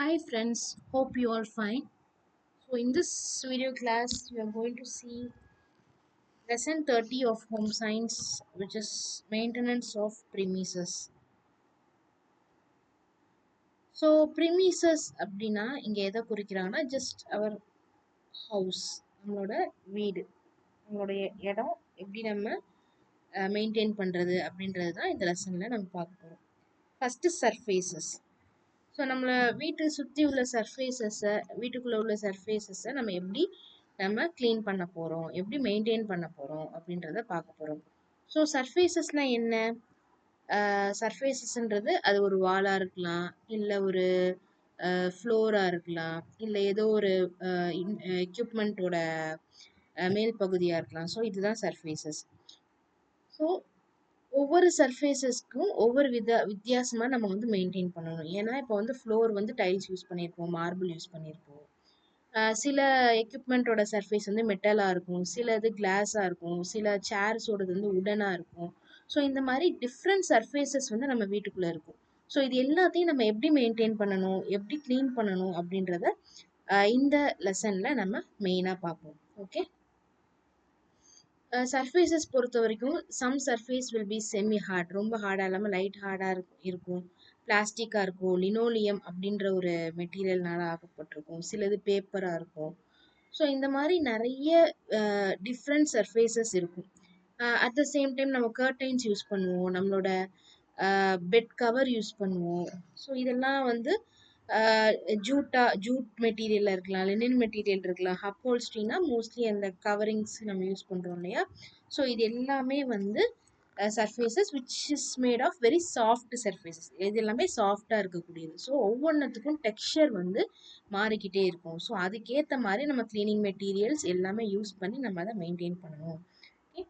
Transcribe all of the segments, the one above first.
Hi friends, hope you all fine. So in this video class, we are going to see lesson 30 of home science, which is maintenance of premises. So premises அப்படின்னா இங்க எதை குறிக்கிறாங்கன்னா just our house, நம்மளோட வீடு, நம்மளுடைய இடம் எப்படி நம்ம maintain பண்றது அப்படின்றது தான் இந்த லெசன்ல நம்ம பார்க்க போறோம். First surfaces. ஸோ நம்மள வீட்டை சுற்றி உள்ள சர்ஃபேசஸை வீட்டுக்குள்ளே உள்ள சர்ஃபேசஸை நம்ம எப்படி நம்ம க்ளீன் பண்ண போகிறோம், எப்படி மெயின்டைன் பண்ண போகிறோம் அப்படின்றத பார்க்க போகிறோம். ஸோ சர்ஃபேசஸ்னால் என்ன? சர்ஃபேசஸ்ன்றது அது ஒரு வாலாக இருக்கலாம், இல்லை ஒரு ஃப்ளோராக இருக்கலாம், இல்லை ஏதோ ஒரு எக்யூப்மெண்ட்டோட மேல் பகுதியாக இருக்கலாம். ஸோ இதுதான் சர்ஃபேசஸ். ஸோ ஒவ்வொரு சர்ஃபேசஸ்க்கும் ஒவ்வொரு வித்தியாசமாக நம்ம வந்து மெயின்டைன் பண்ணணும். ஏன்னா இப்போ வந்து ஃப்ளோர் வந்து டைல்ஸ் யூஸ் பண்ணியிருப்போம், மார்பிள் யூஸ் பண்ணியிருப்போம். சில எக்யூப்மெண்ட்டோட சர்ஃபேஸ் வந்து மெட்டலாக இருக்கும், சில இது கிளாஸாக இருக்கும், சில சேர்ஸோடது வந்து உடனாக இருக்கும். ஸோ இந்த மாதிரி டிஃப்ரெண்ட் சர்ஃபேசஸ் வந்து நம்ம வீட்டுக்குள்ளே இருக்கும். ஸோ இது எல்லாத்தையும் நம்ம எப்படி மெயின்டைன் பண்ணணும், எப்படி க்ளீன் பண்ணணும் அப்படின்றத இந்த லெசனில் நம்ம மெயினாக பார்ப்போம். ஓகே, சர்ஃபேசஸ் பொறுத்த வரைக்கும் some surface will be semi hard, ரொம்ப ஹார்டாக இல்லாமல் லைட் ஹார்டாக இருக்கும், பிளாஸ்டிக்காக இருக்கும், லினோலியம் அப்படின்ற ஒரு மெட்டீரியல்னால ஆகப்பட்டிருக்கும், சிலது பேப்பராக இருக்கும். ஸோ இந்த மாதிரி நிறைய டிஃப்ரெண்ட் சர்ஃபேசஸ் இருக்கும். அட் த சேம் டைம் நம்ம கர்டைன்ஸ் யூஸ் பண்ணுவோம், நம்மளோட பெட் கவர் யூஸ் பண்ணுவோம். ஸோ இதெல்லாம் வந்து ஜூட் மெட்டீரியலில் இருக்கலாம், லினன் மெட்டீரியல் இருக்கலாம், ஹப்ஹோல்ஸ்ட்ரினா மோஸ்ட்லி அந்த கவரிங்ஸ் நம்ம யூஸ் பண்ணுறோம் இல்லையா. ஸோ இது எல்லாமே வந்து surfaces which is made of very soft surfaces. இது எல்லாமே சாஃப்டாக இருக்கக்கூடியது. ஸோ ஒவ்வொன்றுத்துக்கும் டெக்ஸ்சர் வந்து மாறிக்கிட்டே இருக்கும். ஸோ அதுக்கேற்ற மாதிரி நம்ம கிளீனிங் மெட்டீரியல்ஸ் எல்லாமே யூஸ் பண்ணி நம்ம அதை மெயின்டைன் பண்ணணும். Okay,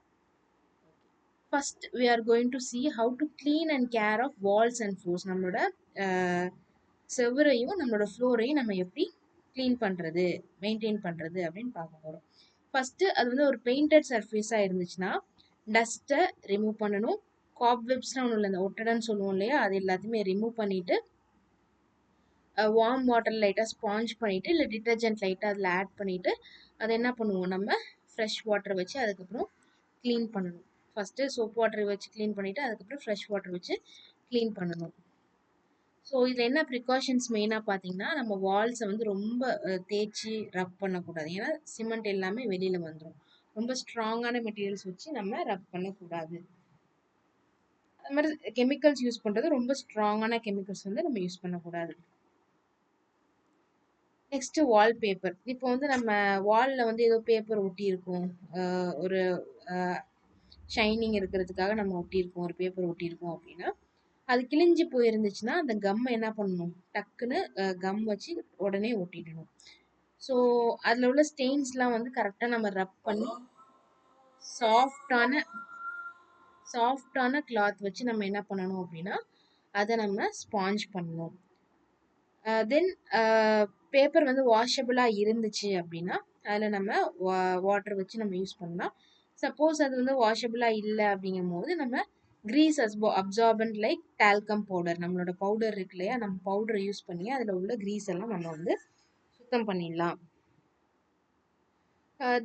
first we are going to see how to clean and care of walls and floors. நம்மளோட செவரையும் நம்மளோட ஃப்ளோரையும் நம்ம எப்படி க்ளீன் பண்ணுறது, மெயின்டைன் பண்ணுறது அப்படின்னு பார்க்க போகிறோம். ஃபஸ்ட்டு அது வந்து ஒரு பெயிண்டட் சர்ஃபேஸாக இருந்துச்சுன்னா டஸ்ட்டை ரிமூவ் பண்ணணும். காப்வெப்ஸ்லாம் ஒன்றும் இல்லை, அந்த ஒட்டடைன்னு சொல்லுவோம் இல்லையா, அது எல்லாத்தையுமே ரிமூவ் பண்ணிவிட்டு வார்ம் வாட்டர் லைட்டாக ஸ்பாஞ்ச் பண்ணிவிட்டு இல்லை டிட்டர்ஜென்ட் லைட்டாக அதில் ஆட் பண்ணிவிட்டு அதை என்ன பண்ணுவோம், நம்ம ஃப்ரெஷ் வாட்டர் வச்சு அதுக்கப்புறம் க்ளீன் பண்ணணும். ஃபஸ்ட்டு சோப் வாட்டர் வச்சு க்ளீன் பண்ணிவிட்டு அதுக்கப்புறம் ஃப்ரெஷ் வாட்டர் வச்சு க்ளீன் பண்ணணும். ஸோ இதில் என்ன ப்ரிகாஷன்ஸ் மெயினாக பார்த்தீங்கன்னா, நம்ம வால்ஸை வந்து ரொம்ப தேய்ச்சி ரப் பண்ணக்கூடாது. ஏன்னா சிமெண்ட் எல்லாமே வெளியில் வந்துடும். ரொம்ப ஸ்ட்ராங்கான மெட்டீரியல்ஸ் வச்சு நம்ம ரப் பண்ணக்கூடாது. அது மாதிரி கெமிக்கல்ஸ் யூஸ் பண்ணுறது, ரொம்ப ஸ்ட்ராங்கான கெமிக்கல்ஸ் வந்து நம்ம யூஸ் பண்ணக்கூடாது. Next wallpaper. இப்போ வந்து நம்ம வாலில் வந்து ஏதோ பேப்பர் ஒட்டியிருக்கோம், ஒரு ஷைனிங் இருக்கிறதுக்காக நம்ம ஒட்டியிருக்கோம், ஒரு பேப்பர் ஒட்டியிருக்கோம் அப்படின்னா அது கிழிஞ்சு போயிருந்துச்சுன்னா அந்த கம்மை என்ன பண்ணணும், டக்குன்னு கம் வச்சு உடனே ஒட்டிடணும். ஸோ அதில் உள்ள ஸ்டெயின்ஸ்லாம் வந்து கரெக்டாக நம்ம ரப் பண்ணி சாஃப்டான கிளாத் வச்சு நம்ம என்ன பண்ணணும் அப்படின்னா அதை நம்ம ஸ்பாஞ்ச் பண்ணணும். தென் பேப்பர் வந்து வாஷபிளாக இருந்துச்சு அப்படின்னா அதில் நம்ம வாட்டர் வச்சு நம்ம யூஸ் பண்ணலாம். சப்போஸ் அது வந்து வாஷபிளாக இல்லை அப்படிங்கும் போது நம்ம grease absorbent like talcum powder, நம்மளோட பவுடர் இருக்கு இல்லையா, நம்ம பவுடரை யூஸ் பண்ணி அதில் உள்ள கிரீஸ் எல்லாம் நம்ம வந்து சுத்தம் பண்ணிடலாம்.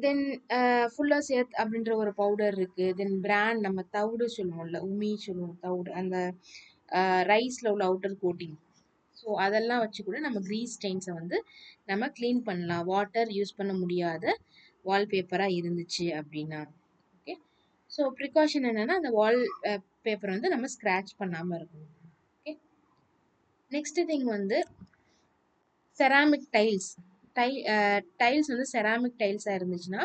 தென் ஃபுல்லர்ஸ் எர்த் அப்படின்ற ஒரு பவுடர் இருக்குது. தென் பிராண்ட் நம்ம தவிடு சொல்லுவோம்ல, உமி சொல்லுவோம், தவிடு, அந்த ரைஸில் உள்ள அவுட்டர் கோட்டிங். ஸோ அதெல்லாம் வச்சு கூட நம்ம கிரீஸ் ஸ்டெயின்ஸை வந்து நம்ம க்ளீன் பண்ணலாம், வாட்டர் யூஸ் பண்ண முடியாத வால்பேப்பராக இருந்துச்சு அப்படின்னா. ஓகே, ஸோ ப்ரிகாஷன் என்னென்னா அந்த வால் பேப்பர் வந்து நம்ம ஸ்க்ராட்ச் பண்ணாமல் இருக்கணும். ஓகே, நெக்ஸ்ட் திங் வந்து செராமிக் டைல்ஸ். டைல்ஸ் வந்து செராமிக் டைல்ஸாக இருந்துச்சுன்னா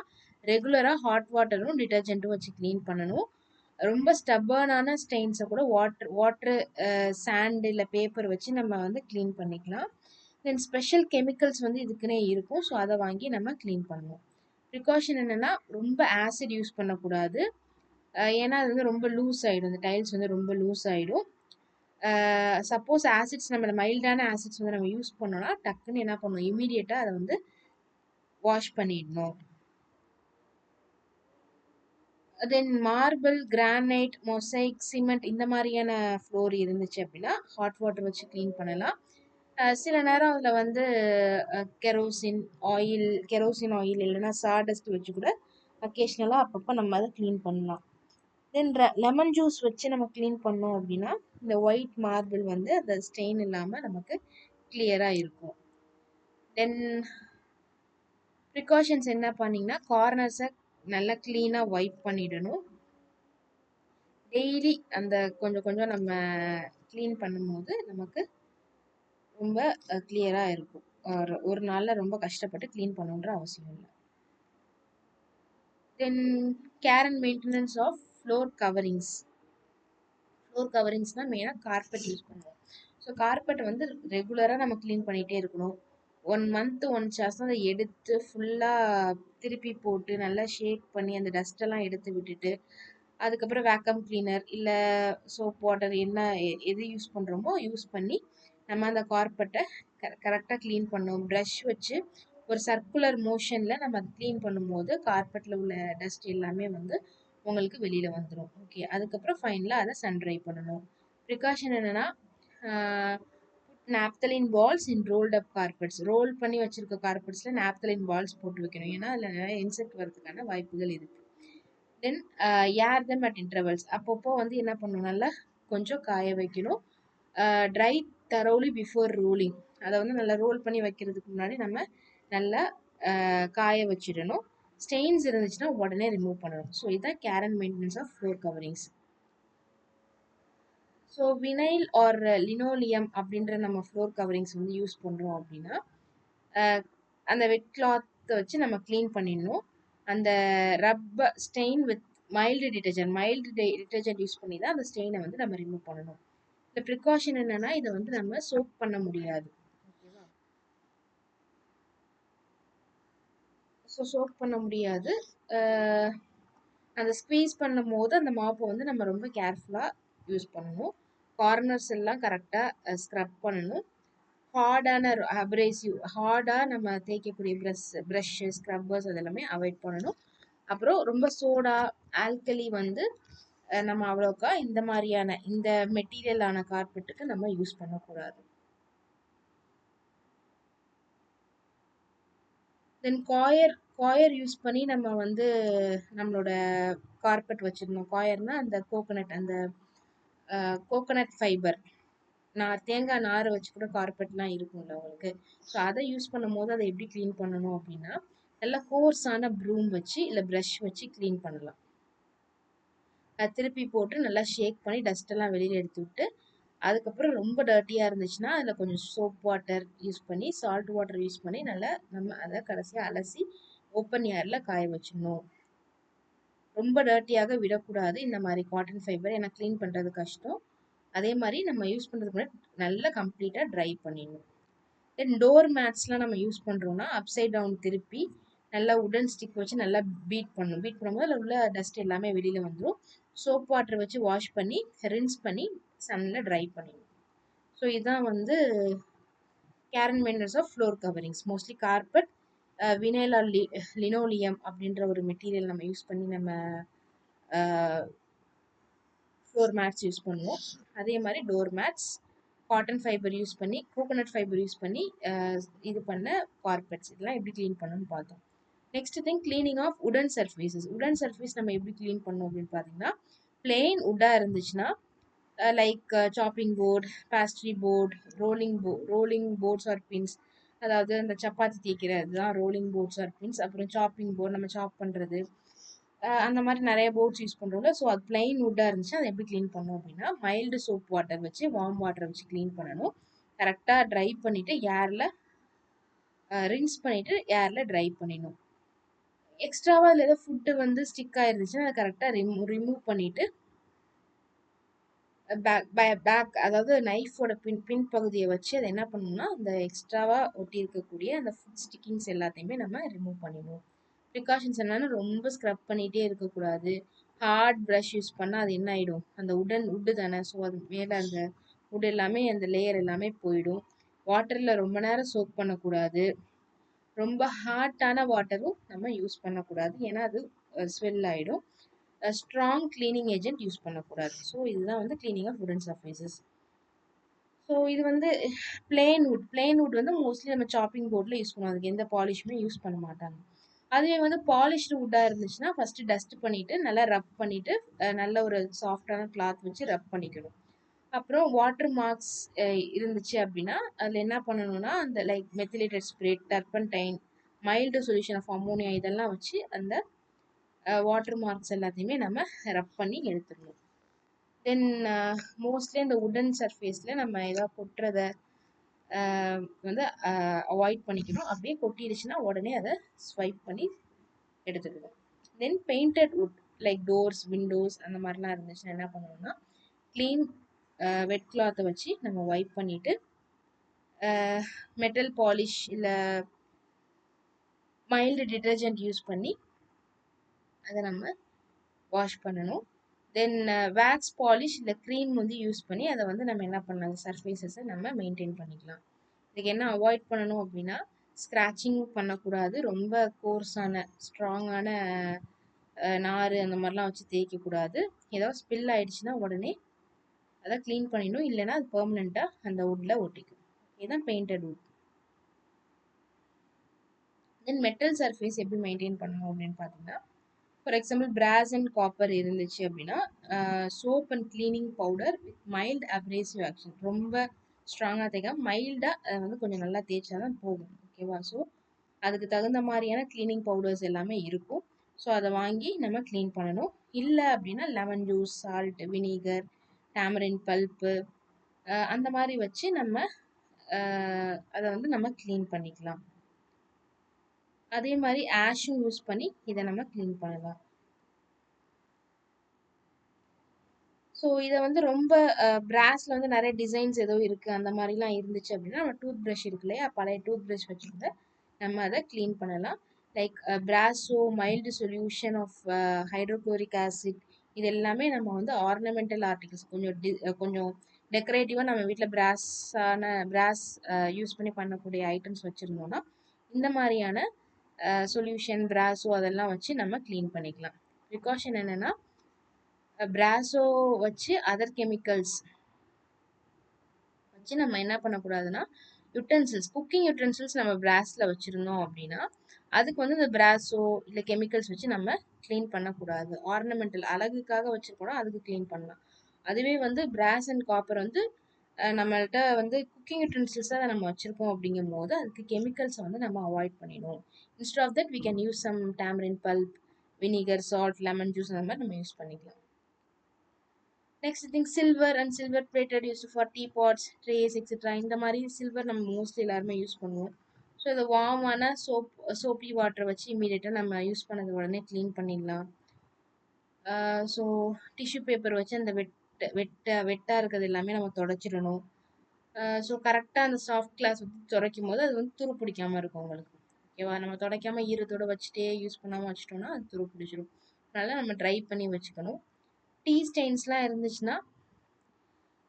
ரெகுலராக ஹாட் வாட்டரும் டிட்டர்ஜென்ட்டும் வச்சு க்ளீன் பண்ணணும். ரொம்ப ஸ்டப்பர்னான ஸ்டெயின்ஸை கூட வாட்ரு சாண்ட் இல்லை பேப்பர் வச்சு நம்ம வந்து க்ளீன் பண்ணிக்கலாம். தென் ஸ்பெஷல் கெமிக்கல்ஸ் வந்து இதுக்குன்னே இருக்கும். ஸோ அதை வாங்கி நம்ம க்ளீன் பண்ணணும். ப்ரிகாஷன் என்னென்னா ரொம்ப ஆசிட் யூஸ் பண்ணக்கூடாது. ஏன்னா அது வந்து ரொம்ப லூஸ் ஆகிடும், இந்த டைல்ஸ் வந்து ரொம்ப லூஸ் ஆகிடும். சப்போஸ் ஆசிட்ஸ் நம்ம மைல்டான ஆசிட்ஸ் வந்து நம்ம யூஸ் பண்ணோம்னா டக்குன்னு என்ன பண்ணணும், இமீடியட்டாக அதை வந்து வாஷ் பண்ணிடணும். தென் மார்பிள், கிரானைட், மொசைக், சிமெண்ட் இந்த மாதிரியான ஃப்ளோர் இருந்துச்சு அப்படின்னா ஹாட் வாட்டர் வச்சு க்ளீன் பண்ணலாம். சில நேரம் அதில வந்து கெரோசின் கெரோசின் ஆயில் இல்லைன்னா சாடஸ்ட் வச்சு கூட அக்கேஷ்னலாக அப்பப்போ நம்ம அதை க்ளீன் பண்ணலாம். தென் லெமன் ஜூஸ் வச்சு நம்ம க்ளீன் பண்ணோம் அப்படின்னா இந்த ஒயிட் மார்பிள் வந்து அந்த ஸ்டெயின் இல்லாமல் நமக்கு கிளியராக இருக்கும். தென் ப்ரிகாஷன்ஸ் என்ன பண்ணிங்கன்னா கார்னர்ஸை நல்லா க்ளீனாக வைப் பண்ணிடணும். டெய்லி அந்த கொஞ்சம் கொஞ்சம் நம்ம க்ளீன் பண்ணும்போது நமக்கு ரொம்ப கிளியராக இருக்கும். ஒரு நாளில் ரொம்ப கஷ்டப்பட்டு க்ளீன் பண்ணணுன்ற அவசியம் இல்லை. Then care and maintenance of floor coverings. Floor கவரிங்ஸ்னால் மெயினாக கார்பெட் யூஸ் பண்ணுவோம். ஸோ கார்பெட் வந்து ரெகுலராக நம்ம க்ளீன் பண்ணிகிட்டே இருக்கணும். 1 மந்த் ஒன்ஸ் அதை எடுத்து ஃபுல்லாக திருப்பி போட்டு நல்லா ஷேக் பண்ணி அந்த டஸ்ட்டெல்லாம் எடுத்து விட்டுட்டு அதுக்கப்புறம் வேக்கம் கிளீனர் இல்லை சோப் வாட்டர் என்ன எது யூஸ் பண்ணுறோமோ யூஸ் பண்ணி நம்ம அந்த கார்பெட்டை கரெக்டாக க்ளீன் பண்ணோம். ப்ரஷ் வச்சு ஒரு சர்க்குலர் மோஷனில் நம்ம அதை க்ளீன் பண்ணும்போது கார்பெட்டில் உள்ள டஸ்ட் எல்லாமே வந்து உங்களுக்கு வெளியில் வந்துடும். ஓகே, அதுக்கப்புறம் ஃபைனலாக அதை சன் ட்ரை பண்ணணும். ப்ரிகாஷன் என்னென்னா naphthalene balls in rolled up carpets. Roll பண்ணி வச்சுருக்க கார்பெட்ஸில் நாப்தலின் பால்ஸ் போட்டு வைக்கணும். ஏன்னா அதில் நிறைய இன்செக்ட் வரதுக்கான வாய்ப்புகள் இருக்குது. தென் ஏர் தெம் அட் இன்டர்வல்ஸ். அப்பப்போ வந்து என்ன பண்ணணும், நல்லா கொஞ்சம் காய வைக்கணும். Try தரோலி before rolling. அதை வந்து நல்லா ரோல் பண்ணி வைக்கிறதுக்கு முன்னாடி நம்ம நல்லா காய வச்சிடணும். ஸ்டெயின்ஸ் இருந்துச்சுன்னா உடனே ரிமூவ் பண்ணணும். ஸோ இதுதான் care and maintenance of floor coverings. So vinyl or linoleum அப்படின்ற நம்ம ஃப்ளோர் கவரிங்ஸ் வந்து யூஸ் பண்ணுறோம் அப்படின்னா அந்த வெட் கிளாத்தை வச்சு நம்ம க்ளீன் பண்ணிடணும். அந்த rubber stain with mild detergent use பண்ணி தான் அந்த ஸ்டெயினை வந்து நம்ம ரிமூவ் பண்ணணும். இந்த ப்ரிகாஷன் என்னன்னா இதை வந்து நம்ம சோப் பண்ண முடியாது. ஓகேவா? ஸோ சோப் பண்ண முடியாது. அந்த ஸ்க்வீஸ் பண்ணும் போது அந்த மாப்பை வந்து நம்ம ரொம்ப கேர்ஃபுல்லாக யூஸ் பண்ணணும். கார்னர்ஸ் எல்லாம் கரெக்டாக ஸ்க்ரப் பண்ணணும். ஹார்டான ஹார்டாக நம்ம தேய்க்கக்கூடிய ப்ரஷ்ஷு ஸ்க்ரப்பர்ஸ் அதெல்லாமே அவாய்ட் பண்ணணும். அப்புறம் ரொம்ப சோடா ஆல்கலி வந்து நம்ம அவ்வளோக்கா இந்த மாதிரியான இந்த மெட்டீரியலான கார்பெட்டுக்கு நம்ம யூஸ் பண்ணக்கூடாது. தென் காயர் யூஸ் பண்ணி நம்ம வந்து நம்மளோட கார்பெட் வச்சிருந்தோம். காயர்னா அந்த கோகனட் ஃபைபர் தேங்காய் நாரை வச்சு கூட கார்பெட்லாம் இருக்கும்ல உங்களுக்கு. ஸோ அதை யூஸ் பண்ணும்போது அதை எப்படி க்ளீன் பண்ணணும் அப்படின்னா நல்லா கோர்ஸான ப்ரூம் வச்சு இல்லை ப்ரஷ் வச்சு க்ளீன் பண்ணலாம். அதை திருப்பி போட்டு நல்லா ஷேக் பண்ணி டஸ்ட்டெல்லாம் வெளியில் எடுத்து விட்டு அதுக்கப்புறம் ரொம்ப டர்ட்டியாக இருந்துச்சுன்னா அதில் கொஞ்சம் சோப் வாட்டர் யூஸ் பண்ணி சால்ட் வாட்டர் யூஸ் பண்ணி நல்லா நம்ம அதை கடைசியாக அலசி ஓப்பன் ஏரில் காய வச்சிடணும். ரொம்ப டர்ட்டியாக விடக்கூடாது. இந்த மாதிரி காட்டன் ஃபைபர் ஏன்னா க்ளீன் பண்ணுறது கஷ்டம். அதே மாதிரி நம்ம யூஸ் பண்ணுறதுக்கு முன்னாடி நல்லா கம்ப்ளீட்டாக ட்ரை பண்ணிடணும். தென் டோர் மேட்ஸ்லாம் நம்ம யூஸ் பண்ணுறோன்னா அப்சைட் டவுன் திருப்பி நல்லா உடன் ஸ்டிக் வச்சு நல்லா பீட் பண்ணும்போது அதில் உள்ள டஸ்ட் எல்லாமே வெளியில் வந்துடும். சோப் வாட்டர் வச்சு வாஷ் பண்ணி ரின்ஸ் பண்ணி சன்னில் ட்ரை பண்ணிடணும். ஸோ இதுதான் வந்து care and maintenance of floor coverings. Mostly carpet vinyl or linoleum அப்படின்ற ஒரு மெட்டீரியல் நம்ம யூஸ் பண்ணி நம்ம ஃப்ளோர் மேட்ஸ் யூஸ் பண்ணுவோம். அதே மாதிரி door mats cotton fibre use பண்ணி கோகோனட் ஃபைபர் யூஸ் பண்ணி இது பண்ண கார்பெட்ஸ் இதெல்லாம் எப்படி க்ளீன் பண்ணணும்னு பார்த்தோம். Next thing cleaning of wooden surfaces. Wooden surface நம்ம எப்படி க்ளீன் பண்ணோம் அப்படின்னு பார்த்தீங்கன்னா பிளெயின் உட்டாக இருந்துச்சுன்னா like chopping board, pastry board, rolling boards or pins. அதாவது அந்த சப்பாத்தி தேய்க்கிறது தான் ரோலிங் போர்ட்ஸ் ஆர் பின்ஸ். அப்புறம் சாப்பிங் போர்ட் நம்ம சாப் பண்ணுறது அந்த மாதிரி நிறைய போர்ட்ஸ் யூஸ் பண்ணுறோம்ல. ஸோ அது பிளைன் வுட்டாக இருந்துச்சு அதை எப்படி க்ளீன் பண்ணோம் அப்படின்னா மைல்டு சோப் வாட்டர் வச்சு வார்ம் வாட்டர் வச்சு க்ளீன் பண்ணணும். கரெக்டாக ட்ரை பண்ணிவிட்டு ஏரில் ரின்ஸ் பண்ணிவிட்டு ஏரில் ட்ரை பண்ணிடணும். எக்ஸ்ட்ராவாக அதில் ஏதோ ஃபுட்டு வந்து ஸ்டிக் ஆயிருந்துச்சுன்னா அதை கரெக்டாக ரிமூவ் பண்ணிவிட்டு பேக் அதாவது நைஃபோட பின் பகுதியை வச்சு அதை என்ன பண்ணணும்னா அந்த எக்ஸ்ட்ராவாக ஒட்டி இருக்கக்கூடிய அந்த ஃபுட் ஸ்டிக்கிங்ஸ் எல்லாத்தையுமே நம்ம ரிமூவ் பண்ணிடணும். ப்ரிகாஷன்ஸ் என்னன்னா ரொம்ப ஸ்க்ரப் பண்ணிகிட்டே இருக்கக்கூடாது. ஹார்ட் ப்ரஷ் யூஸ் பண்ணால் அது என்ன ஆகிடும், அந்த உட்டு தானே, ஸோ அது மேலே அந்த உட் எல்லாமே அந்த லேயர் எல்லாமே போயிடும். வாட்டரில் ரொம்ப நேரம் சோக் பண்ணக்கூடாது. ரொம்ப ஹாட்டான வாட்டரும் நம்ம யூஸ் பண்ணக்கூடாது, ஏன்னா அது ஸ்வெல் ஆகிடும். ஸ்ட்ராங் கிளீனிங் ஏஜென்ட் யூஸ் பண்ணக்கூடாது. ஸோ இதுதான் வந்து cleaning of wooden surfaces. So இது வந்து பிளெயின் வுட் வந்து மோஸ்ட்லி நம்ம சாப்பிங் போர்டில் யூஸ் பண்ணுவோம். அதுக்கு எந்த பாலிஷுமே யூஸ் பண்ண மாட்டாங்க. அதுவே வந்து பாலிஷ்டு வுட்டாக இருந்துச்சுன்னா ஃபஸ்ட்டு டஸ்ட் பண்ணிவிட்டு நல்லா ரப் பண்ணிவிட்டு நல்ல ஒரு சாஃப்டான கிளாத் வச்சு ரப் பண்ணிக்கணும். அப்புறம் வாட்டர் மார்க்ஸ் இருந்துச்சு அப்படின்னா அதில் என்ன பண்ணணும்னா அந்த like methylated spirit, turpentine, mild solution of ammonia இதெல்லாம் வச்சு அந்த வாட்டர் மார்க்ஸ் எல்லாத்தையுமே நம்ம ரப் பண்ணி எடுத்துடணும். தென் மோஸ்ட்லி அந்த உடன் சர்ஃபேஸில் நம்ம ஏதாவது கொட்டுறத வந்து அவாய்ட் பண்ணிக்கணும். அப்படியே கொட்டிடுச்சுன்னா உடனே அதை ஸ்வைப் பண்ணி எடுத்துக்கணும். Then painted wood like doors, windows அந்த மாதிரிலாம் இருந்துச்சுன்னா என்ன பண்ணணும்னா க்ளீன் வெட் கிளாத்தை வச்சு நம்ம வைப் பண்ணிவிட்டு மெட்டல் பாலிஷ் இல்லை மைல்டு டிட்டர்ஜென்ட் யூஸ் பண்ணி அதை நம்ம வாஷ் பண்ணணும். தென் வேக்ஸ் பாலிஷ் இல்லை க்ரீம் வந்து யூஸ் பண்ணி அதை வந்து நம்ம என்ன பண்ணலாம் சர்ஃபேஸஸை நம்ம மெயின்டைன் பண்ணிக்கலாம். இதுக்கு என்ன அவாய்ட் பண்ணணும் அப்படின்னா ஸ்க்ராச்சிங் பண்ணக்கூடாது, ரொம்ப கோர்ஸான ஸ்ட்ராங்கான நார் அந்த மாதிரிலாம் வச்சு தேய்க்கக்கூடாது. ஏதாவது ஸ்பில் ஆயிடுச்சுன்னா உடனே அதை க்ளீன் பண்ணிடணும், இல்லைன்னா அது பெர்மனெண்ட்டாக அந்த வுட்டில் ஒட்டிக்கும். இதுதான் painted wood. Then metal surface எப்படி மெயின்டைன் பண்ணணும் அப்படின்னு பார்த்தீங்கன்னா for example brass and copper இருந்துச்சு அப்படின்னா soap and cleaning powder with mild abrasive action, ரொம்ப ஸ்ட்ராங்காக தேய்க்காம மைல்டாக வந்து கொஞ்சம் நல்லா தேய்ச்சா தான் போகும். ஓகேவா? ஸோ அதுக்கு தகுந்த மாதிரியான கிளீனிங் பவுடர்ஸ் எல்லாமே இருக்கும். ஸோ அதை வாங்கி நம்ம க்ளீன் பண்ணணும். இல்லை அப்படின்னா lemon juice, salt, vinegar, tamarin bulb அந்த மாதிரி வச்சு நம்ம அதை வந்து நம்ம க்ளீன் பண்ணிக்கலாம். அதே மாதிரி ஆஷும் யூஸ் பண்ணி இதை நம்ம க்ளீன் பண்ணலாம். ஸோ இதை வந்து ரொம்ப பிராஸில் வந்து நிறைய டிசைன்ஸ் ஏதோ இருக்குது அந்த மாதிரிலாம் இருந்துச்சு அப்படின்னா நம்ம டூத் ப்ரஷ் இருக்கு இல்லையா, பழைய டூத் ப்ரஷ் வச்சுருந்த நம்ம அதை க்ளீன் பண்ணலாம். Like Brasso mild solution of hydrochloric acid இது எல்லாமே நம்ம வந்து ஆர்னமெண்டல் ஆர்டிகல்ஸ் கொஞ்சம் டெக்கரேட்டிவாக நம்ம வீட்டில் பிராஸ் யூஸ் பண்ணி பண்ணக்கூடிய ஐட்டம்ஸ் வச்சுருந்தோம்னா இந்த மாதிரியான சொல்யூஷன் பிராஸோ அதெல்லாம் வச்சு நம்ம க்ளீன் பண்ணிக்கலாம். ப்ரிகாஷன் என்னென்னா பிராஸோ வச்சு அதர் கெமிக்கல்ஸ் வச்சு நம்ம என்ன பண்ணக்கூடாதுன்னா குக்கிங் யூட்டென்சில்ஸ் நம்ம பிராஸில் வச்சுருந்தோம் அப்படின்னா அதுக்கு வந்து இந்த பிராஸோ இல்லை கெமிக்கல்ஸ் வச்சு நம்ம க்ளீன் பண்ணக்கூடாது. ஆர்னமெண்டல் அழகுக்காக வச்சுருக்கோம்னா அதுக்கு க்ளீன் பண்ணலாம். அதுவே வந்து பிராஸ் அண்ட் காப்பர் வந்து நம்மள்கிட்ட வந்து குக்கிங் யூட்டென்சில்ஸாக தான் நம்ம வச்சுருக்கோம் அப்படிங்கும் போது அதுக்கு கெமிக்கல்ஸை வந்து நம்ம அவாய்ட் பண்ணிடணும். Instead of that we can use some tamarind pulp, vinegar, salt, lemon juice அந்த மாதிரி நம்ம யூஸ் பண்ணிக்கலாம். Next thing silver and silver plated use for tea pots, trays etcetera. இந்த மாதிரி சில்வர் நம்ம மோஸ்ட்லி எல்லாருமே யூஸ் பண்ணுவோம். ஸோ இதை வார்மான சோப்பி வாட்டரை வச்சு இமீடியட்டாக நம்ம யூஸ் பண்ணது உடனே க்ளீன் பண்ணிடலாம். ஸோ டிஷ்யூ பேப்பர் வச்சு அந்த வெட்டாக இருக்கிறது எல்லாமே நம்ம தொடச்சிடணும். ஸோ கரெக்டாக அந்த சாஃப்ட் கிளாஸ் வந்து துடைக்கும் போது அது வந்து துரு பிடிக்காமல் இருக்கும் உங்களுக்கு. ஓகேவா? நம்ம துடைக்காமல் ஈரத்தோடு வச்சுட்டே யூஸ் பண்ணாமல் வச்சிட்டோம்னா அது துரு பிடிச்சிடும். அதனால் நம்ம ட்ரை பண்ணி வச்சுக்கணும். டீ ஸ்டெயின்ஸ்லாம் இருந்துச்சுன்னா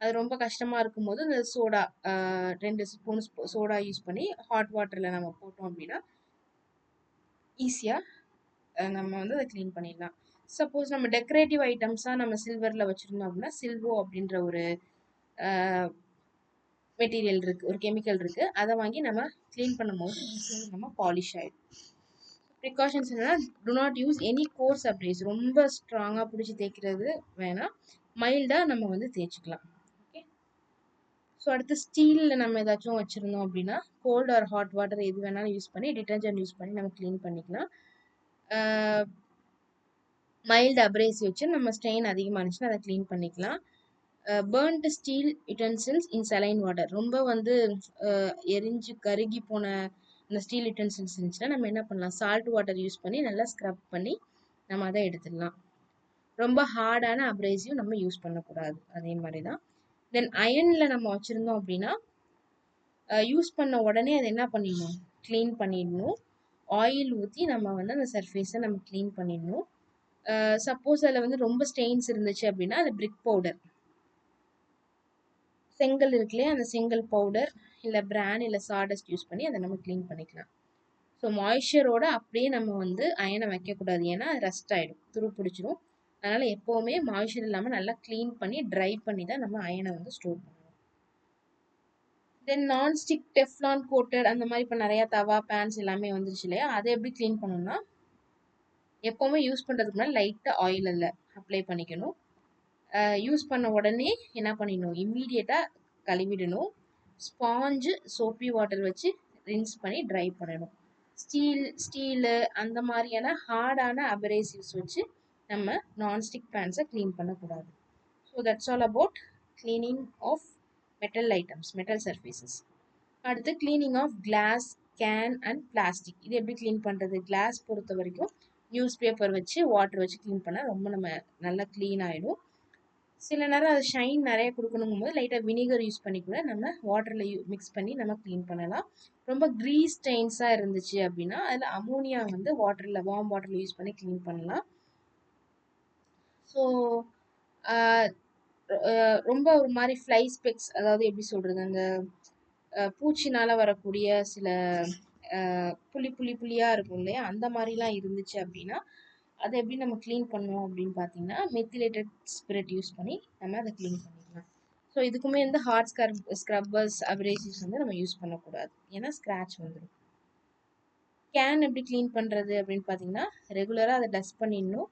அது ரொம்ப கஷ்டமாக இருக்கும்போது இந்த சோடா 2 ஸ்பூன் சோடா யூஸ் பண்ணி ஹாட் வாட்டரில் நம்ம போட்டோம் அப்படின்னா ஈஸியாக நம்ம வந்து அதை க்ளீன் பண்ணிடலாம். சப்போஸ் நம்ம டெக்கரேட்டிவ் ஐட்டம்ஸாக நம்ம சில்வரில் வச்சுருந்தோம் அப்படின்னா சில்வோ அப்படின்ற ஒரு மெட்டீரியல் இருக்குது, ஒரு கெமிக்கல் இருக்குது, அதை வாங்கி நம்ம க்ளீன் பண்ணும்போது ஈஸியாக நம்ம பாலிஷ் ஆகிடும். ப்ரிகாஷன்ஸ் என்னென்னா do not use any coarse abrasive, ரொம்ப ஸ்ட்ராங்காக பிடிச்சி தேய்க்கிறது வேணாம், மைல்டாக நம்ம வந்து தேய்ச்சிக்கலாம். ஓகே. ஸோ அடுத்து ஸ்டீலில் நம்ம ஏதாச்சும் வச்சுருந்தோம் அப்படின்னா கோல்ட் ஆர் ஹாட் வாட்டர் எது வேணாலும் யூஸ் பண்ணி டிட்டர்ஜென்ட் யூஸ் பண்ணி நம்ம க்ளீன் பண்ணிக்கலாம். மைல்டு அப்ரேசிவ் வச்சு நம்ம ஸ்டெயின் அதிகமாக இருந்துச்சுன்னா அதை க்ளீன் பண்ணிக்கலாம். பேர்ன்ட் ஸ்டீல் யுட்டென்சில்ஸ் இன் சலைன் வாட்டர், ரொம்ப வந்து எரிஞ்சு கருகி போன இந்த ஸ்டீல் யுட்டென்சில்ஸ் இருந்துச்சுன்னா நம்ம என்ன பண்ணலாம், சால்ட் வாட்டர் யூஸ் பண்ணி நல்லா ஸ்க்ரப் பண்ணி நம்ம அதை எடுத்துடலாம். ரொம்ப ஹார்டான அப்ரேசிவ் நம்ம யூஸ் பண்ணக்கூடாது. அதே மாதிரி தான் தென் அயனில் நம்ம வச்சுருந்தோம் அப்படின்னா யூஸ் பண்ண உடனே அதை என்ன பண்ணிடணும், க்ளீன் பண்ணிடணும். ஆயில் ஊற்றி நம்ம வந்து அந்த சர்ஃபேஸை நம்ம க்ளீன் பண்ணிடணும். சப்போஸ் அதில் வந்து ரொம்ப ஸ்டெயின்ஸ் இருந்துச்சு அப்படின்னா அது பிரிக் பவுடர், செங்கல் இருக்குல்லையே அந்த செங்கல் பவுடர் இல்லை பிரான் இல்லை சாடஸ்ட் யூஸ் பண்ணி அதை நம்ம க்ளீன் பண்ணிக்கலாம். ஸோ மாய்ஸ்சரோட அப்படியே நம்ம வந்து அயனை வைக்கக்கூடாது, ஏன்னா ரஸ்ட் ஆகிடும், துரு பிடிச்சிடும். அதனால் எப்போவுமே மாய்ஸ்சர் இல்லாமல் நல்லா க்ளீன் பண்ணி ட்ரை பண்ணி தான் நம்ம அயனை வந்து ஸ்டோர் பண்ணணும். தென் நான்ஸ்டிக் டெஃப்லான் கோட்டட் அந்த மாதிரி இப்போ நிறையா தவா பேன்ஸ் எல்லாமே வந்துருச்சு இல்லையா, அதை எப்படி க்ளீன் பண்ணணும்னா எப்போவுமே யூஸ் பண்ணுறதுக்கு முன்னாடி லைட்டாக ஆயில் அதில் அப்ளை பண்ணிக்கணும். யூஸ் பண்ண உடனே என்ன பண்ணிடணும், இம்மீடியட்டாக கழுவிடணும். ஸ்பாஞ்சு சோப்பி வாட்டர் வச்சு ரின்ஸ் பண்ணி ட்ரை பண்ணணும். ஸ்டீலு அந்த மாதிரியான ஹார்டான அபரேசிவ்ஸ் வச்சு நம்ம நான்ஸ்டிக் பேன்ஸை க்ளீன் பண்ணக்கூடாது. So that's all about cleaning of metal items, metal surfaces. அடுத்து cleaning of glass, can and plastic. இது எப்படி க்ளீன் பண்ணுறது? கிளாஸ் பொறுத்த வரைக்கும் நியூஸ் பேப்பர் வச்சு வாட்டர் வச்சு க்ளீன் பண்ணால் ரொம்ப நம்ம நல்லா க்ளீன் ஆகிடும். சில நேரம் அது ஷைன் நிறைய கொடுக்கணுங்கும் போது லைட்டாக வினிகர் யூஸ் பண்ணி கூட நம்ம வாட்டரில் மிக்ஸ் பண்ணி நம்ம க்ளீன் பண்ணலாம். ரொம்ப க்ரீஸ் ஸ்டெயின்ஸாக இருந்துச்சு அப்படின்னா அதில் அமோனியா வந்து வாட்டரில், வார்ம் வாட்டரில் யூஸ் பண்ணி க்ளீன் பண்ணலாம். ஸோ ரொம்ப ஒரு மாதிரி ஃப்ளை ஸ்பெக்ஸ், அதாவது எப்படி சொல்கிறது, அந்த பூச்சினால் வரக்கூடிய சில புள்ளியாக இருக்கும் இல்லையா, அந்த மாதிரிலாம் இருந்துச்சு அப்படின்னா அதை எப்படி நம்ம க்ளீன் பண்ணுவோம் அப்படின்னு பார்த்தீங்கன்னா மெத்திலேட்டட் ஸ்பிரிட் யூஸ் பண்ணி நம்ம அதை க்ளீன் பண்ணிக்கலாம். ஸோ இதுக்குமே வந்து ஹார்ட் ஸ்க்ரப்பர்ஸ், அப்ரேசிவ்ஸ் வந்து நம்ம யூஸ் பண்ணக்கூடாது, ஏன்னா ஸ்க்ராட்ச் வந்துடும். கேன் எப்படி க்ளீன் பண்ணுறது அப்படின்னு பார்த்தீங்கன்னா ரெகுலராக அதை டஸ்ட் பண்ணிடணும்.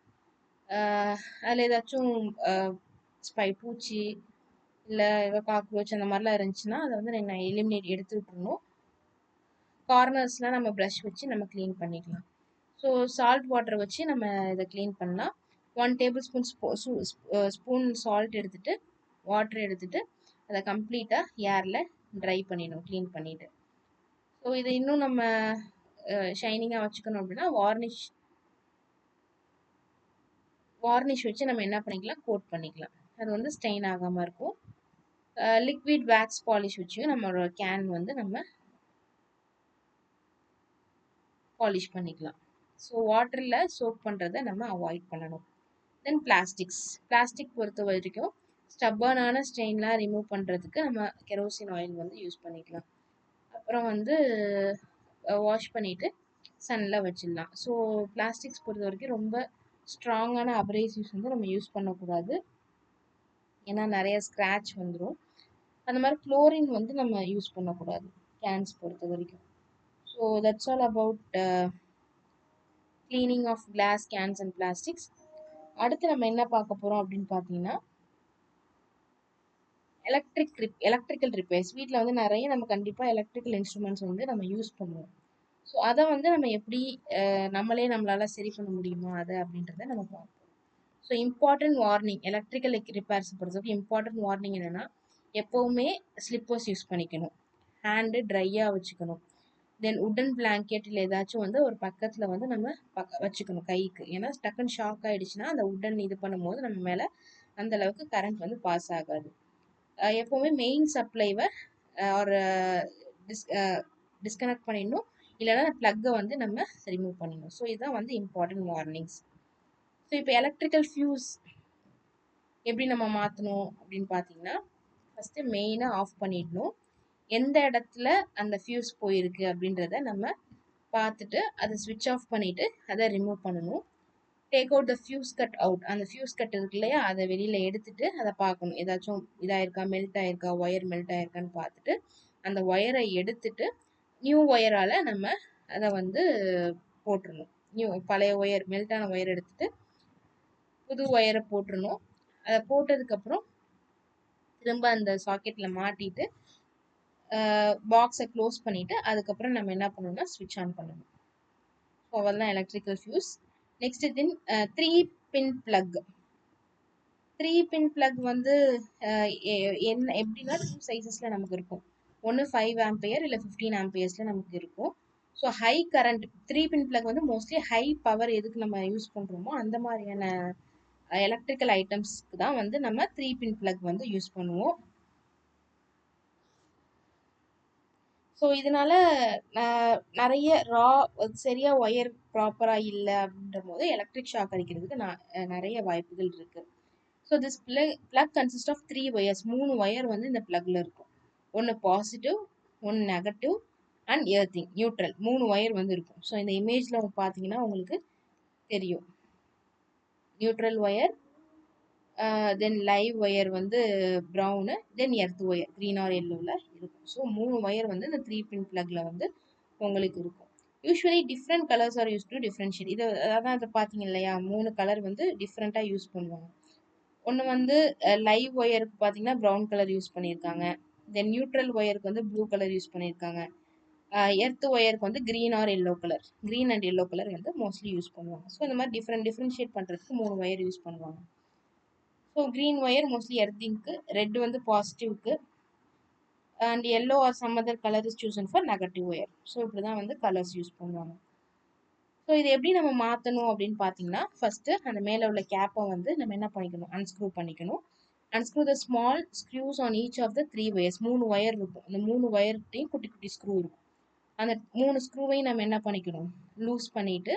அதில் ஏதாச்சும் பூச்சி இல்லை ஏதோ காக்ரோச் அந்த மாதிரிலாம் இருந்துச்சுன்னா அதை வந்து நான் எலிமினேட் எடுத்து விட்டுருணும். கார்னர்ஸ்லாம் நம்ம ப்ரஷ் வச்சு நம்ம க்ளீன் பண்ணிக்கலாம். ஸோ சால்ட் வாட்டர் வச்சு நம்ம இதை க்ளீன் பண்ணலாம். 1 டேபிள் ஸ்பூன் சால்ட் எடுத்துகிட்டு வாட்டர் எடுத்துகிட்டு அதை கம்ப்ளீட்டாக ஏரில் ட்ரை பண்ணிடணும், க்ளீன் பண்ணிவிட்டு. ஸோ இதை இன்னும் நம்ம ஷைனிங்காக வச்சுக்கணும் அப்படின்னா வார்னிஷ் வச்சு நம்ம என்ன பண்ணிக்கலாம், கோட் பண்ணிக்கலாம். அது வந்து ஸ்டெயின் ஆகாமல் இருக்கும். லிக்விட் வேக்ஸ் பாலிஷ் வச்சு நம்மளோட கேன் வந்து நம்ம பாலிஷ் பண்ணிக்கலாம். ஸோ வாட்டரில் சோக் பண்ணுறதை நம்ம அவாய்ட் பண்ணணும். தென் பிளாஸ்டிக் பொறுத்த வரைக்கும் ஸ்டப்பர்னான ஸ்டெயின்லாம் ரிமூவ் பண்ணுறதுக்கு நம்ம கெரோசின் ஆயில் வந்து யூஸ் பண்ணிக்கலாம். அப்புறம் வந்து வாஷ் பண்ணிவிட்டு சன்னில் வச்சிடலாம். ஸோ பிளாஸ்டிக்ஸ் பொறுத்த வரைக்கும் ரொம்ப ஸ்ட்ராங்கான அப்ரேசிவ்ஸ் வந்து நம்ம யூஸ் பண்ணக்கூடாது, ஏன்னா நிறைய ஸ்க்ராட்ச் வந்துடும். அந்த மாதிரி குளோரின் வந்து நம்ம யூஸ் பண்ணக்கூடாது கேன்ஸ் பொறுத்த வரைக்கும். So that's all about cleaning of glass, cans and plastics. அடுத்து நம்ம என்ன பார்க்க போகிறோம் அப்படின்னு பார்த்தீங்கன்னா எலக்ட்ரிக்கல் ரிப்பேர்ஸ். வீட்டில் வந்து நிறைய நம்ம கண்டிப்பாக எலக்ட்ரிக்கல் இன்ஸ்ட்ருமெண்ட்ஸ் வந்து நம்ம யூஸ் பண்ணுவோம். ஸோ அதை வந்து நம்ம எப்படி நம்மளால் சரி பண்ண முடியுமா அதை அப்படின்றத நம்ம பார்ப்போம். So important warning, electrical repairs பொறுத்தவரைக்கும் இம்பார்ட்டன்ட் வார்னிங் என்னென்னா எப்போவுமே ஸ்லிப்பர்ஸ் யூஸ் பண்ணிக்கணும், ஹேண்டு ட்ரையாக வச்சுக்கணும். தென் உட்டன் பிளாங்கெட் இல்லை ஏதாச்சும் வந்து ஒரு பக்கத்தில் வந்து நம்ம வச்சுக்கணும் கைக்கு, ஏன்னா டக்குன்னு ஷாக் ஆகிடுச்சுன்னா அந்த உட்டன் இது பண்ணும்போது நம்ம மேலே அந்த அளவுக்கு கரண்ட் வந்து பாஸ் ஆகாது. எப்போவுமே மெயின் சப்ளைவை ஒரு டிஸ்கனெக்ட் பண்ணிடணும், இல்லைன்னா ப்ளக்கை வந்து நம்ம ரிமூவ் பண்ணிடணும். ஸோ இதுதான் வந்து இம்பார்ட்டன்ட் வார்னிங்ஸ். ஸோ இப்போ எலக்ட்ரிக்கல் ஃபியூஸ் எப்படி நம்ம மாற்றணும் அப்படின்னு பார்த்தீங்கன்னா ஃபஸ்ட்டு மெயினாக ஆஃப் பண்ணிடணும். எந்த இடத்துல அந்த ஃபியூஸ் போயிருக்கு அப்படின்றத நம்ம பார்த்துட்டு அதை ஸ்விட்ச் ஆஃப் பண்ணிவிட்டு அதை ரிமூவ் பண்ணணும். Take out the fuse cut out, அந்த ஃபியூஸ் கட் இருக்கு இல்லையா, அதை வெளியில் எடுத்துட்டு அதை பார்க்கணும், ஏதாச்சும் இதாயிருக்கா, மெல்ட் ஆயிருக்கா, ஒயர் மெல்ட் ஆயிருக்கான்னு பார்த்துட்டு அந்த ஒயரை எடுத்துட்டு நியூ ஒயரால் நம்ம அதை வந்து போட்டுடணும். பழைய ஒயர், மெல்ட்டான ஒயர் எடுத்துட்டு புது ஒயரை போட்டுடணும். அதை போட்டதுக்கப்புறம் திரும்ப அந்த சாக்கெட்டில் மாட்டிட்டு பாக்ஸை க்ளோஸ் பண்ணிவிட்டு அதுக்கப்புறம் நம்ம என்ன பண்ணணும்னா ஸ்விட்ச் ஆன் பண்ணணும். ஸோ அவ்வளோதான் எலக்ட்ரிக்கல் ஃபியூஸ். நெக்ஸ்ட் தென் 3-pin பிளக். 3-pin பிளக் வந்து என்ன எப்படின்னா 2 சைஸஸில் நமக்கு இருக்கும். ஒன்று 5 ஆம்பியர் இல்லை 15 ஆம்பியர்ஸில் நமக்கு இருக்கும். So high current 3-pin plug வந்து மோஸ்ட்லி ஹை பவர் எதுக்கு நம்ம யூஸ் பண்ணுறோமோ அந்த மாதிரியான எலக்ட்ரிக்கல் ஐட்டம்ஸ்க்கு தான் வந்து நம்ம 3-pin பிளக் வந்து யூஸ் பண்ணுவோம். ஸோ இதனால நிறைய சரியாக ஒயர் ப்ராப்பராக இல்லை அப்படின்ற போது எலக்ட்ரிக் ஷாக் அடிக்கிறதுக்கு நிறைய வாய்ப்புகள் இருக்குது. So this plug consist of 3 wires. 3 wire வந்து இந்த பிளக்ல இருக்கும். ஒன்று பாசிட்டிவ், ஒன்று negative and earthing, neutral. 3 wire வந்து இருக்கும். ஸோ இந்த இமேஜில் பார்த்தீங்கன்னா உங்களுக்கு தெரியும். Neutral wire, then live wire வந்து brown, then earth wire green or எல்லோவில் இருக்கும். ஸோ 3 ஒயர் வந்து இந்த 3 பின் ப்ளக்ல வந்து உங்களுக்கு இருக்கும். Usually different colours R use to differentiate. இது அதான் இதை பார்த்தீங்க இல்லையா, 3 கலர் வந்து டிஃப்ரெண்ட்டாக யூஸ் பண்ணுவாங்க. ஒன்று வந்து லைவ் ஒயருக்கு பார்த்தீங்கன்னா ப்ரௌன் கலர் யூஸ் பண்ணியிருக்காங்க. தென் நியூட்ரல் ஒயருக்கு வந்து ப்ளூ கலர் யூஸ் பண்ணியிருக்காங்க. எர்த் ஒயருக்கு வந்து green or yellow colour, green and yellow colour வந்து மோஸ்ட்லி யூஸ் பண்ணுவாங்க. ஸோ இந்த மாதிரி டிஃப்ரென்ஷியேட் பண்ணுறதுக்கு 3 ஒயர் யூஸ் பண்ணுவாங்க. ஸோ க்ரீன் ஒயர் மோஸ்ட்லி எர்த்திங்க்கு, ரெட் வந்து பாசிட்டிவ்க்கு, and yellow or some other colour is chosen for negative wire. So இப்படி தான் வந்து கலர்ஸ் யூஸ் பண்ணுவாங்க. ஸோ இது எப்படி நம்ம மாற்றணும் அப்படின்னு பார்த்தீங்கன்னா, ஃபஸ்ட்டு அந்த மேலே உள்ள கேப்பை வந்து நம்ம என்ன பண்ணிக்கணும், அன்ஸ்க்ரூ பண்ணிக்கணும். Unscrew the small screws on each of the 3 wires. 3 wire இருக்கும். அந்த 3 ஒயர்கிட்டையும் குட்டி குட்டி ஸ்க்ரூ இருக்கும். அந்த 3 ஸ்க்ரூவையும் நம்ம என்ன பண்ணிக்கணும், லூஸ் பண்ணிட்டு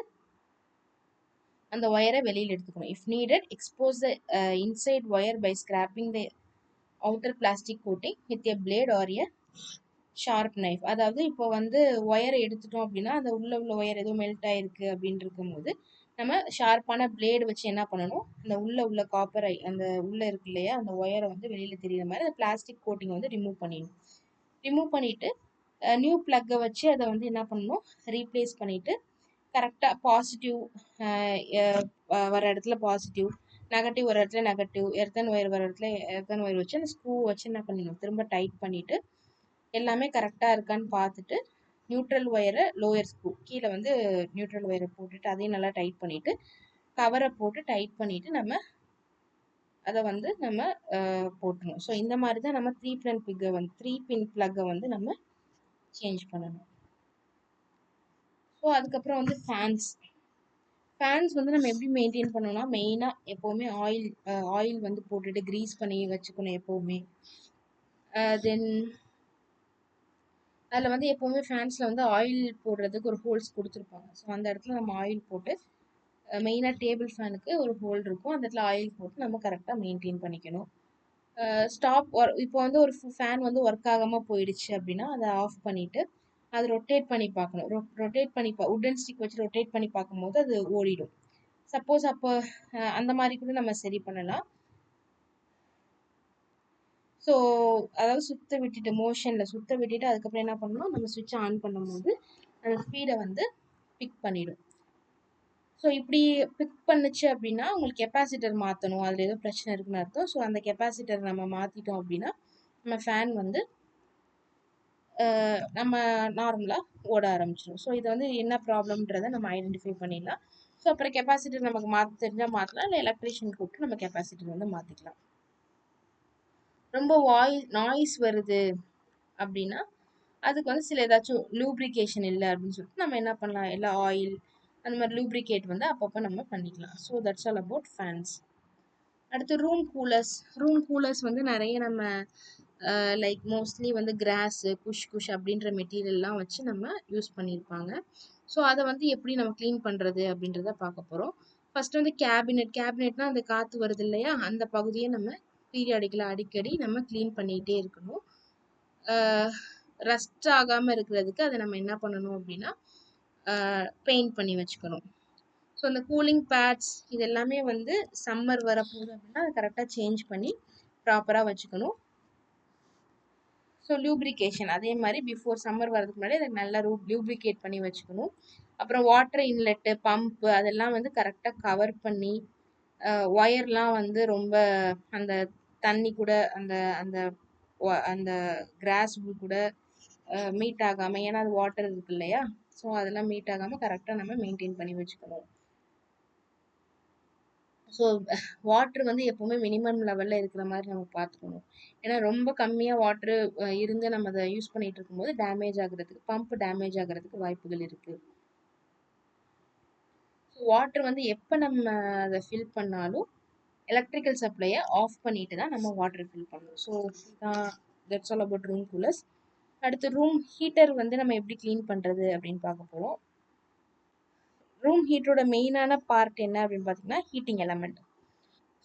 அந்த ஒயரை வெளியில் எடுத்துக்கணும். If needed expose the inside wire by scraping the outer plastic coating with a blade or a sharp knife. அதாவது இப்போ வந்து ஒயரை எடுத்துட்டோம் அப்படின்னா அந்த உள்ள ஒயர் ஏதோ மெல்ட் ஆயிருக்கு அப்படின்னு இருக்கும்போது நம்ம ஷார்ப்பான பிளேடு வச்சு என்ன பண்ணணும், அந்த உள்ள காப்பரை அந்த உள்ள இருக்கு இல்லையா அந்த ஒயரை வந்து வெளியில தெரியுற மாதிரி அந்த பிளாஸ்டிக் கோட்டிங் வந்து ரிமூவ் பண்ணிடணும். ரிமூவ் பண்ணிட்டு நியூ பிளக்கை வச்சு அதை வந்து என்ன பண்ணணும், ரீப்ளேஸ் பண்ணிட்டு கரெக்டாக பாசிட்டிவ் வர இடத்துல பாசிட்டிவ், நெகட்டிவ் வர இடத்துல நெகட்டிவ், எர்த்தன் ஒயர் வர இடத்துல எர்த்தன் ஒயர் வச்சு அந்த ஸ்க்ரூ வச்சு என்ன பண்ணிடணும், திரும்ப டைட் பண்ணிவிட்டு எல்லாமே கரெக்டாக இருக்கான்னு பார்த்துட்டு நியூட்ரல் ஒயரை லோயர் ஸ்க்ரூ கீழே வந்து நியூட்ரல் ஒயரை போட்டுட்டு அதையும் நல்லா டைட் பண்ணிவிட்டு கவரை போட்டு டைட் பண்ணிவிட்டு நம்ம அதை வந்து நம்ம போட்டணும். ஸோ இந்த மாதிரி தான் நம்ம 3 பின் ப்ளக்கை வந்து நம்ம சேஞ்ச் பண்ணணும். ஸோ அதுக்கப்புறம் வந்து ஃபேன்ஸ் வந்து நம்ம எப்படி மெயின்டைன் பண்ணணும்னா, மெயினாக எப்போவுமே ஆயில் வந்து போட்டுட்டு க்ரீஸ் பண்ணி வச்சுக்கணும் எப்போவுமே. தென் அதில் வந்து எப்போவுமே ஃபேன்ஸில் வந்து ஆயில் போடுறதுக்கு ஒரு ஹோல்ஸ் கொடுத்துருப்பாங்க. ஸோ அந்த இடத்துல நம்ம ஆயில் போட்டு மெயினாக டேபிள் ஃபேனுக்கு ஒரு ஹோல் இருக்கும், அந்த இடத்துல ஆயில் போட்டு நம்ம கரெக்டாக மெயின்டைன் பண்ணிக்கணும். இப்போ வந்து ஒரு ஃபேன் வந்து ஒர்க் ஆகாமல் போயிடுச்சு அப்படின்னா அதை ஆஃப் பண்ணிவிட்டு அது ரொட்டேட் பண்ணி பார்க்கணும். ரொட்டேட் பண்ணி உட்டன் ஸ்டிக் வச்சு ரொட்டேட் பண்ணி பார்க்கும்போது அது ஓடிடும். சப்போஸ் அப்போ அந்த மாதிரி கூட நம்ம சரி பண்ணலாம். ஸோ அதாவது மோஷனில் சுத்த விட்டுட்டு அதுக்கப்புறம் என்ன பண்ணணும், நம்ம சுவிட்சை ஆன் பண்ணும்போது அந்த ஸ்பீடை வந்து பிக் பண்ணிடும். ஸோ இப்படி பிக் பண்ணுச்சு அப்படின்னா உங்களுக்கு கெப்பாசிட்டர் மாற்றணும், அதில் ஏதோ பிரச்சனை இருக்குன்னு அர்த்தம். ஸோ அந்த கெப்பாசிட்டர் நம்ம மாற்றிட்டோம் அப்படின்னா நம்ம ஃபேன் வந்து நம்ம நார்மலாக ஓட ஆரம்பிச்சிடும். ஸோ இது வந்து என்ன ப்ராப்ளம்ன்றதை நம்ம ஐடென்டிஃபை பண்ணிடலாம். ஸோ அப்புறம் கெப்பாசிட்டர் நமக்கு மாற்ற தெரிஞ்சால் மாற்றலாம், இல்லை எலக்ட்ரீஷியன் கூப்பிட்டு நம்ம கெப்பாசிட்டர் வந்து மாற்றிக்கலாம். ரொம்ப நாய்ஸ் வருது அப்படின்னா அதுக்கு வந்து சில ஏதாச்சும் லூப்ரிகேஷன் இல்லை அப்படின்னு சொல்லிட்டு நம்ம என்ன பண்ணலாம், எல்லா ஆயில் அந்த மாதிரி லூப்ரிகேட் வந்து அப்பப்போ நம்ம பண்ணிக்கலாம். So that's all about fans. அடுத்து ரூம் கூலர்ஸ் வந்து நிறைய நம்ம லைக் மோஸ்ட்லி வந்து கிராஸு குஷ் அப்படின்ற மெட்டீரியல்லாம் வச்சு நம்ம யூஸ் பண்ணியிருப்பாங்க. ஸோ அதை வந்து எப்படி நம்ம க்ளீன் பண்ணுறது அப்படின்றத பார்க்க போகிறோம். ஃபர்ஸ்ட் வந்து கேபினெட்னா அந்த காற்று வருது இல்லையா அந்த பகுதியை நம்ம பீரியாடிக்கலாக அடிக்கடி நம்ம க்ளீன் பண்ணிகிட்டே இருக்கணும். ரஸ்ட் ஆகாமல் இருக்கிறதுக்கு அதை நம்ம என்ன பண்ணணும் அப்படின்னா பெயிண்ட் பண்ணி வச்சுக்கணும். ஸோ அந்த கூலிங் பேட்ஸ் இது எல்லாமே வந்து சம்மர் வரப்போகுது அப்படின்னா அதை கரெக்டாக சேஞ்ச் பண்ணி ப்ராப்பராக வச்சுக்கணும். ஸோ லூப்ரிகேஷன் அதே மாதிரி பிஃபோர் சம்மர் வரதுக்கு முன்னாடி அதை நல்லா லூப்ரிகேட் பண்ணி வச்சுக்கணும். அப்புறம் வாட்டர் இன்லெட்டு பம்பு அதெல்லாம் வந்து கரெக்டாக கவர் பண்ணி ஒயர்லாம் வந்து ரொம்ப அந்த தண்ணி கூட அந்த அந்த அந்த கிராஸ் கூட மீட் ஆகாமல், ஏன்னா அது வாட்டர் இருக்கு இல்லையா, ஸோ அதெல்லாம் மீட் ஆகாமல் கரெக்டாக நம்ம மெயின்டைன் பண்ணி வச்சுக்கணும். ஸோ வாட்ரு வந்து எப்போவுமே மினிமம் லெவலில் இருக்கிற மாதிரி நம்ம பார்த்துக்கணும். ஏன்னா ரொம்ப கம்மியாக வாட்ரு இருந்து நம்ம அதை யூஸ் பண்ணிகிட்டு இருக்கும்போது பம்ப் டேமேஜ் ஆகிறதுக்கு வாய்ப்புகள் இருக்குது. ஸோ வாட்ரு வந்து எப்போ நம்ம அதை ஃபில் பண்ணாலும் எலக்ட்ரிக்கல் சப்ளையை ஆஃப் பண்ணிட்டு தான் நம்ம வாட்டர் ஃபில் பண்ணணும். So that's all about room coolers. அடுத்து ரூம் ஹீட்டர் வந்து நம்ம எப்படி க்ளீன் பண்ணுறது அப்படின்னு பார்க்க போகிறோம். ரூம் ஹீட்டரோட மெயினான பார்ட் என்ன அப்படின்னு பார்த்தீங்கன்னா ஹீட்டிங் எலமெண்ட்.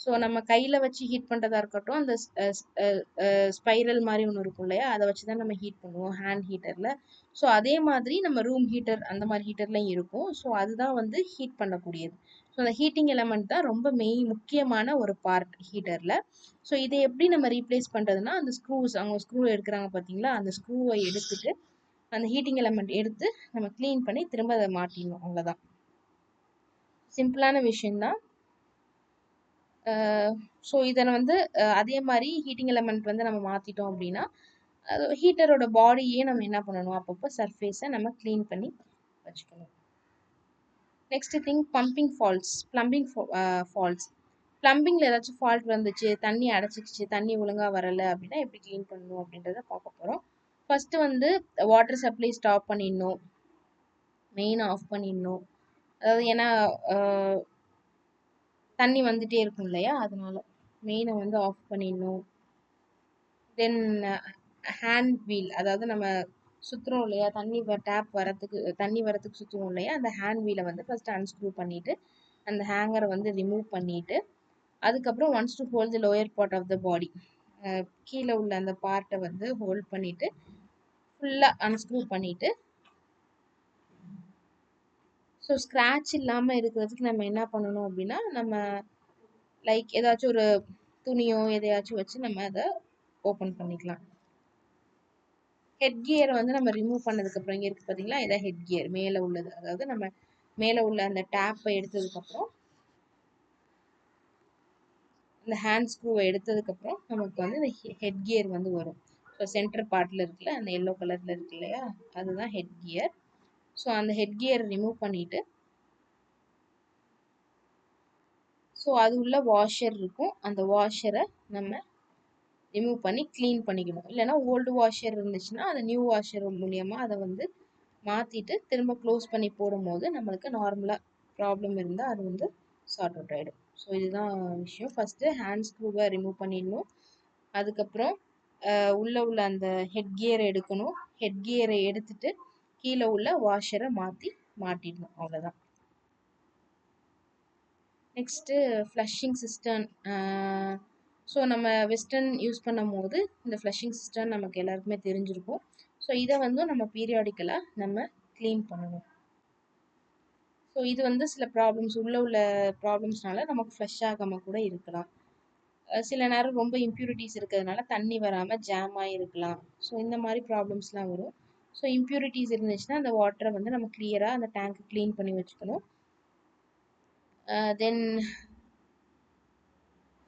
ஸோ நம்ம கையில் வச்சு ஹீட் பண்ணுறதா இருக்கட்டும், அந்த ஸ்பைரல் மாதிரி ஒன்று இருக்கும் இல்லையா அதை வச்சு தான் நம்ம ஹீட் பண்ணுவோம் ஹேண்ட் ஹீட்டரில். ஸோ அதே மாதிரி நம்ம ரூம் ஹீட்டர் அந்த மாதிரி ஹீட்டர்லையும் இருக்கும். ஸோ அதுதான் வந்து ஹீட் பண்ணக்கூடியது. ஸோ அந்த ஹீட்டிங் எலமெண்ட் தான் ரொம்ப முக்கியமான ஒரு பார்ட் ஹீட்டரில். ஸோ இதை எப்படி நம்ம ரீப்ளேஸ் பண்ணுறதுன்னா, அந்த ஸ்க்ரூஸ் அவங்க ஸ்க்ரூ எடுக்கிறாங்க பார்த்தீங்களா, அந்த ஸ்க்ரூவை எடுத்துட்டு அந்த ஹீட்டிங் எலமெண்ட் எடுத்து நம்ம க்ளீன் பண்ணி திரும்ப அதை மாட்டிடணும். அவ்வளோதான், சிம்பிளான விஷயம்தான். ஸோ இதை வந்து அதே மாதிரி ஹீட்டிங் எலமெண்ட் வந்து நம்ம மாற்றிட்டோம் அப்படின்னா அது ஹீட்டரோட பாடியே நம்ம என்ன பண்ணணும், அப்பப்போ சர்ஃபேஸை நம்ம க்ளீன் பண்ணி வச்சுக்கணும். Next thing pumping faults, plumbing faults. ப்ளம்பிங்கில் ஏதாச்சும் ஃபால்ட் வந்துச்சு, தண்ணி அடைச்சிக்கிச்சு, தண்ணி ஒழுங்காக வரலை அப்படின்னா எப்படி க்ளீன் பண்ணணும் அப்படின்றத பார்க்க போகிறோம். ஃபஸ்ட்டு வந்து வாட்டர் சப்ளை ஸ்டாப் பண்ணிடணும், மெயின் ஆஃப் பண்ணிடணும். அதாவது ஏன்னா தண்ணி வந்துட்டே இருக்கும் இல்லையா, அதனால மெயினை வந்து ஆஃப் பண்ணிடணும். தென் ஹேண்ட் வீல், அதாவது நம்ம சுற்றுறோம் இல்லையா, டேப் வரத்துக்கு தண்ணி வரத்துக்கு சுற்றுவோம் இல்லையா, அந்த ஹேண்ட் வீலை வந்து ஃபஸ்ட்டு அன்ஸ்க்ரூ பண்ணிவிட்டு அந்த ஹேங்கரை வந்து ரிமூவ் பண்ணிவிட்டு அதுக்கப்புறம் once to hold the lower part of the body, கீழே உள்ள அந்த பார்ட்டை வந்து ஹோல்ட் பண்ணிவிட்டு ஃபுல்லாக அன்ஸ்க்ரூ பண்ணிவிட்டு, ஸோ ஸ்க்ராட்ச் இல்லாமல் இருக்கிறதுக்கு நம்ம என்ன பண்ணணும் அப்படின்னா, நம்ம லைக் ஏதாச்சும் ஒரு துணியோ எதையாச்சும் வச்சு நம்ம அதை ஓப்பன் பண்ணிக்கலாம். ஹெட் கியரை வந்து நம்ம ரிமூவ் பண்ணதுக்கப்புறம் இங்கே இருக்குது பார்த்தீங்களா, இதான் ஹெட் கியர் மேலே உள்ளது. அதாவது நம்ம மேலே உள்ள அந்த டேப்பை எடுத்ததுக்கப்புறம் இந்த ஹேண்ட் ஸ்க்ரூவை எடுத்ததுக்கப்புறம் நமக்கு வந்து இந்த ஹெட் கியர் வந்து வரும். ஸோ சென்டர் பார்ட்டில் இருக்குல்ல, அந்த எல்லோ கலரில் இருக்கு இல்லையா, அதுதான் ஹெட் கியர். ஸோ அந்த ஹெட் கியரை ரிமூவ் பண்ணிவிட்டு, ஸோ அது உள்ள வாஷர் இருக்கும், அந்த வாஷரை நம்ம ரிமூவ் பண்ணி க்ளீன் பண்ணிக்கணும். இல்லைனா ஓல்டு வாஷர் இருந்துச்சுன்னா அதை நியூ வாஷர் மூலியமாக அதை வந்து மாற்றிட்டு திரும்ப க்ளோஸ் பண்ணி போடும்போது நம்மளுக்கு நார்மலாக ப்ராப்ளம் இருந்தால் அது வந்து சார்ட் அவுட் ஆகிடும். ஸோ இதுதான் விஷயம். ஃபஸ்ட்டு ஹேண்ட் ஸ்க்ரூவை ரிமூவ் பண்ணிடணும், அதுக்கப்புறம் உள்ளே உள்ள அந்த ஹெட் கியரை எடுக்கணும், ஹெட் கியரை எடுத்துட்டு கீழே உள்ள வாஷரை மாட்டிடணும், அவ்வளோதான். Next flushing system. ஸோ நம்ம வெஸ்டர்ன் யூஸ் பண்ணும் போது இந்த ஃப்ளஷிங் சிஸ்டம் நமக்கு எல்லாருக்குமே தெரிஞ்சிருக்கும். ஸோ இதை வந்து நம்ம பீரியாடிக்கலாக நம்ம க்ளீன் பண்ணணும். ஸோ இது வந்து சில ப்ராப்ளம்ஸ் உள்ள ப்ராப்ளம்ஸ்னால நமக்கு ஃப்ளஷ் ஆகாமல் கூட இருக்கலாம். சில நேரம் ரொம்ப இம்ப்யூரிட்டிஸ் இருக்கிறதுனால தண்ணி வராமல் ஜாம் ஆகிருக்கலாம். ஸோ இந்த மாதிரி ப்ராப்ளம்ஸ்லாம் வரும். ஸோ இம்ப்யூரிட்டிஸ் இருந்துச்சுன்னா அந்த வாட்டரை வந்து நம்ம கிளியராக அந்த டேங்க்கை க்ளீன் பண்ணி வச்சுக்கணும். தென்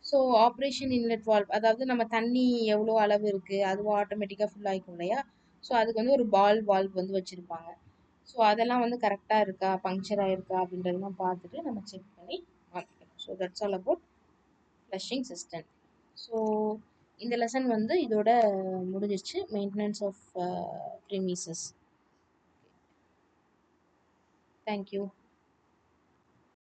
ஸோ ஆப்ரேஷன் இன்லெட் வால்வ், அதாவது நம்ம தண்ணி எவ்வளோ அளவு இருக்குது அதுவும் ஆட்டோமேட்டிக்காக ஃபுல் ஆகிக்கும் இல்லையா, ஸோ அதுக்கு வந்து ஒரு வால்வ் வந்து வச்சுருப்பாங்க. ஸோ அதெல்லாம் வந்து கரெக்டாக இருக்கா, பங்க்சர் ஆகிருக்கா அப்படின்றதெல்லாம் பார்த்துட்டு நம்ம செக் பண்ணி மாற்றிக்கணும். So that's all about flushing system. So இந்த லெசன் வந்து இதோட முடிஞ்சிருச்சு, மெயின்டெனன்ஸ் ஆஃப் ப்ரீமிசஸ். தேங்க்யூ.